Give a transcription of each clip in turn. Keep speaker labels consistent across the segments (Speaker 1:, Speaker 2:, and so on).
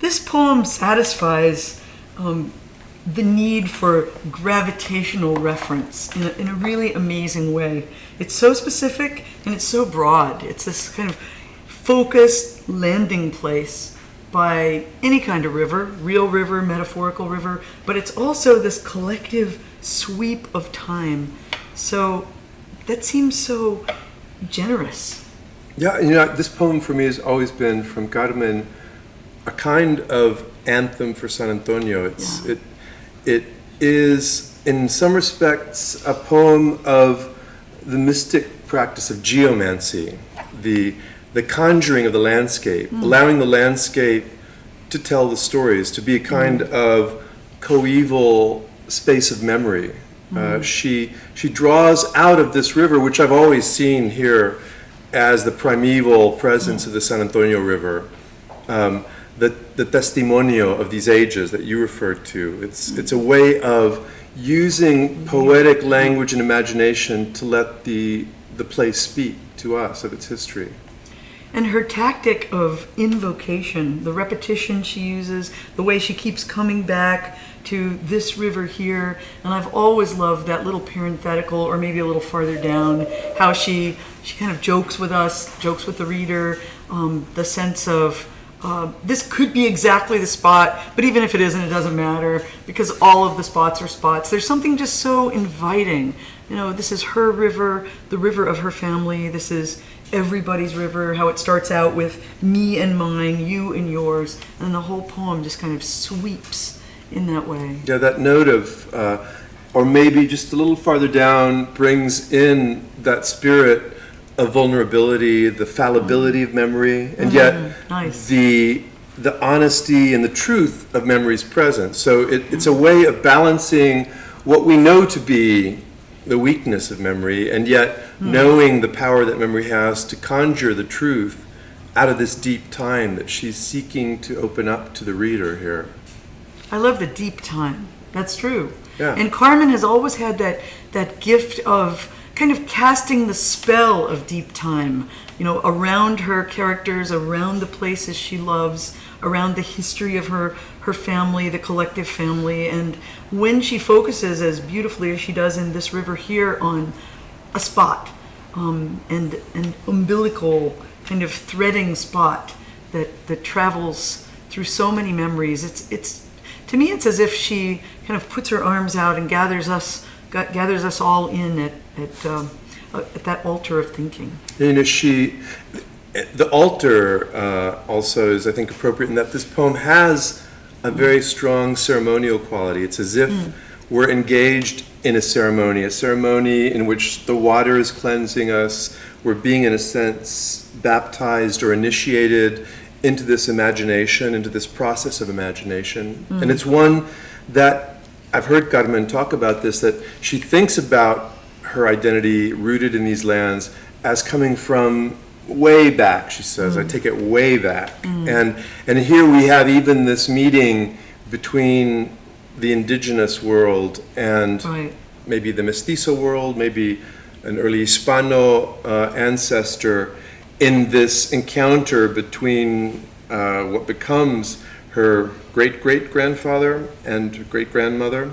Speaker 1: This poem satisfies the need for gravitational reference in a really amazing way. It's so specific and it's so broad. It's this kind of focused landing place by any kind of river, real river, metaphorical river, but it's also this collective sweep of time. So that seems so generous.
Speaker 2: Yeah, this poem for me has always been, from Carmen, a kind of anthem for San Antonio. It is, in some respects, a poem of the mystic practice of geomancy, the conjuring of the landscape, allowing the landscape to tell the stories, to be a kind of coeval space of memory. She draws out of this river, which I've always seen here as the primeval presence of the San Antonio River, the testimonio of these ages that you referred to. It's a way of using poetic language and imagination to let the place speak to us of its history.
Speaker 1: And her tactic of invocation, the repetition she uses, the way she keeps coming back to this river here, and I've always loved that little parenthetical, or maybe a little farther down, how she kind of jokes with us, jokes with the reader, the sense of this could be exactly the spot, but even if it isn't, it doesn't matter, because all of the spots are spots. There's something just so inviting. This is her river, the river of her family. This is everybody's river, how it starts out with me and mine, you and yours, and the whole poem just kind of sweeps in that way.
Speaker 2: Yeah, that note of, or maybe just a little farther down, brings in that spirit of vulnerability, the fallibility of memory, and yet
Speaker 1: nice.
Speaker 2: the honesty and the truth of memory's presence. So it's a way of balancing what we know to be the weakness of memory, and yet knowing the power that memory has to conjure the truth out of this deep time that she's seeking to open up to the reader here.
Speaker 1: I love the deep time. That's true.
Speaker 2: Yeah.
Speaker 1: And Carmen has always had that gift of kind of casting the spell of deep time, around her characters, around the places she loves, around the history of her family, the collective family. And when she focuses as beautifully as she does in this river here on a spot, and an umbilical kind of threading spot that travels through so many memories, it's to me it's as if she kind of puts her arms out and gathers us all in at that altar of thinking. The altar also is, I think, appropriate in that this poem has a very strong ceremonial quality. It's as if we're engaged in a ceremony in which the water is cleansing us. We're being, in a sense, baptized or initiated into this imagination, into this process of imagination. And it's one that I've heard Carmen talk about this, that she thinks about her identity rooted in these lands as coming from way back, she says. I take it way back. And here we have even this meeting between the indigenous world and maybe the Mestizo world, maybe an early Hispano ancestor, in this encounter between what becomes her great-great-grandfather and great-grandmother,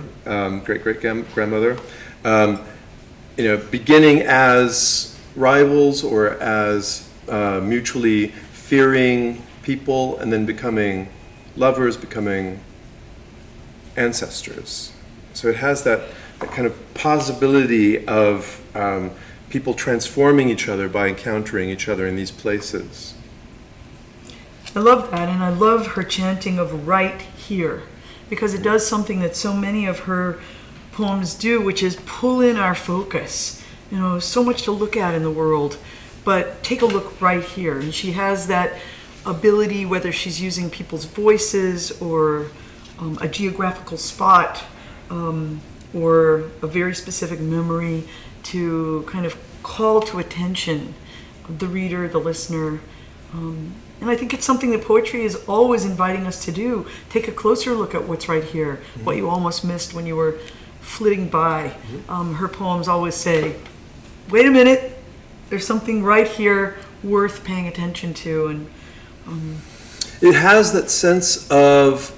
Speaker 1: great-great-grandmother, beginning as rivals or as mutually fearing people, and then becoming lovers, becoming ancestors. So it has that kind of possibility of people transforming each other by encountering each other in these places. I love that, and I love her chanting of right here, because it does something that so many of her poems do, which is pull in our focus. So much to look at in the world, but take a look right here. And she has that ability, whether she's using people's voices or a geographical spot or a very specific memory, to kind of call to attention the reader, the listener. And I think it's something that poetry is always inviting us to do. Take a closer look at what's right here, what you almost missed when you were flitting by. Her poems always say, wait a minute, there's something right here worth paying attention to. And
Speaker 2: It has that sense of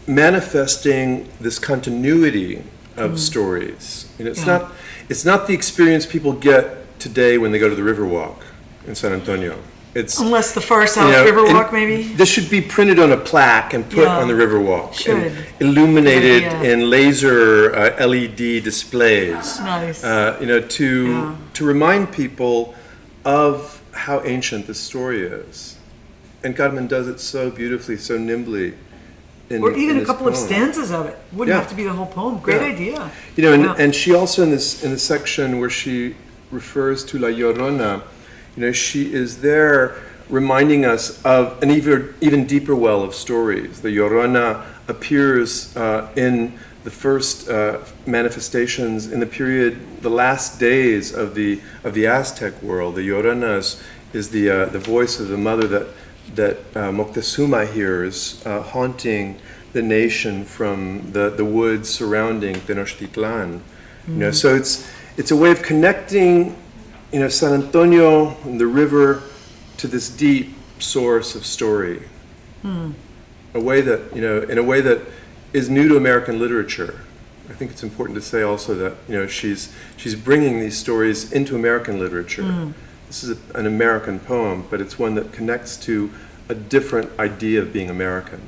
Speaker 2: manifesting this continuity of stories. You know, it's not the experience people get today when they go to the Riverwalk in San Antonio. It's,
Speaker 3: unless the Far South Riverwalk, maybe.
Speaker 2: This should be printed on a plaque and put on the Riverwalk.
Speaker 3: Should.
Speaker 2: And illuminated in laser LED displays.
Speaker 3: Nice.
Speaker 2: You know, to remind people of how ancient this story is. And Carmen does it so beautifully, so nimbly.
Speaker 3: Or even
Speaker 2: in
Speaker 3: a couple of
Speaker 2: poem.
Speaker 3: stanzas of it. Wouldn't have to be the whole poem. Great idea.
Speaker 2: You know, and she also in the section where she refers to La Llorona, you know, she is there reminding us of an even deeper well of stories. The Llorona appears in the first manifestations in the period, the last days of the Aztec world. The Llorona is the voice of the mother that Moctezuma hears haunting the nation from the woods surrounding Tenochtitlan. You know, so it's a way of connecting, you know, San Antonio and the river to this deep source of story. A way that, you know, in a way that is new to American literature. I think it's important to say also that, you know, she's bringing these stories into American literature. This is an American poem, but it's one that connects to a different idea of being American.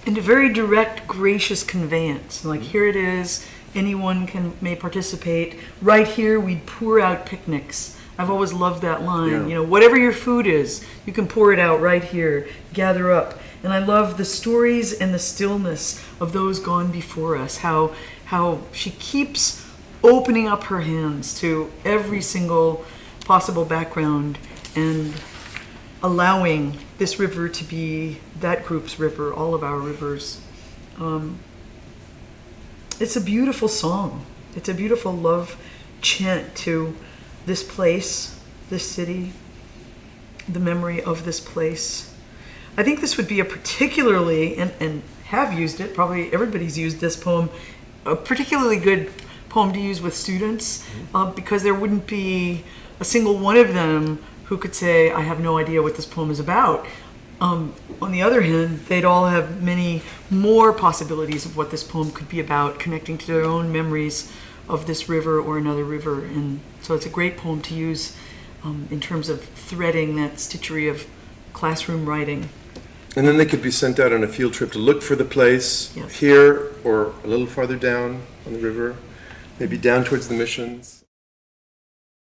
Speaker 3: And a very direct, gracious conveyance. Like, here it is, anyone may participate. Right here, we'd pour out picnics. I've always loved that line.
Speaker 2: Yeah.
Speaker 3: You know, whatever your food is, you can pour it out right here, gather up. And I love the stories and the stillness of those gone before us, how she keeps opening up her hands to every single possible background and allowing this river to be that group's river, all of our rivers. It's a beautiful song. It's a beautiful love chant to this place, this city, the memory of this place. I think this would be a particularly, and have used it, probably everybody's used this poem, a particularly good poem to use with students, because there wouldn't be a single one of them who could say, I have no idea what this poem is about. On the other hand, they'd all have many more possibilities of what this poem could be about, connecting to their own memories of this river or another river. And so it's a great poem to use in terms of threading that stitchery of classroom writing.
Speaker 2: And then they could be sent out on a field trip to look for the place here or a little farther down on the river, maybe down towards the missions.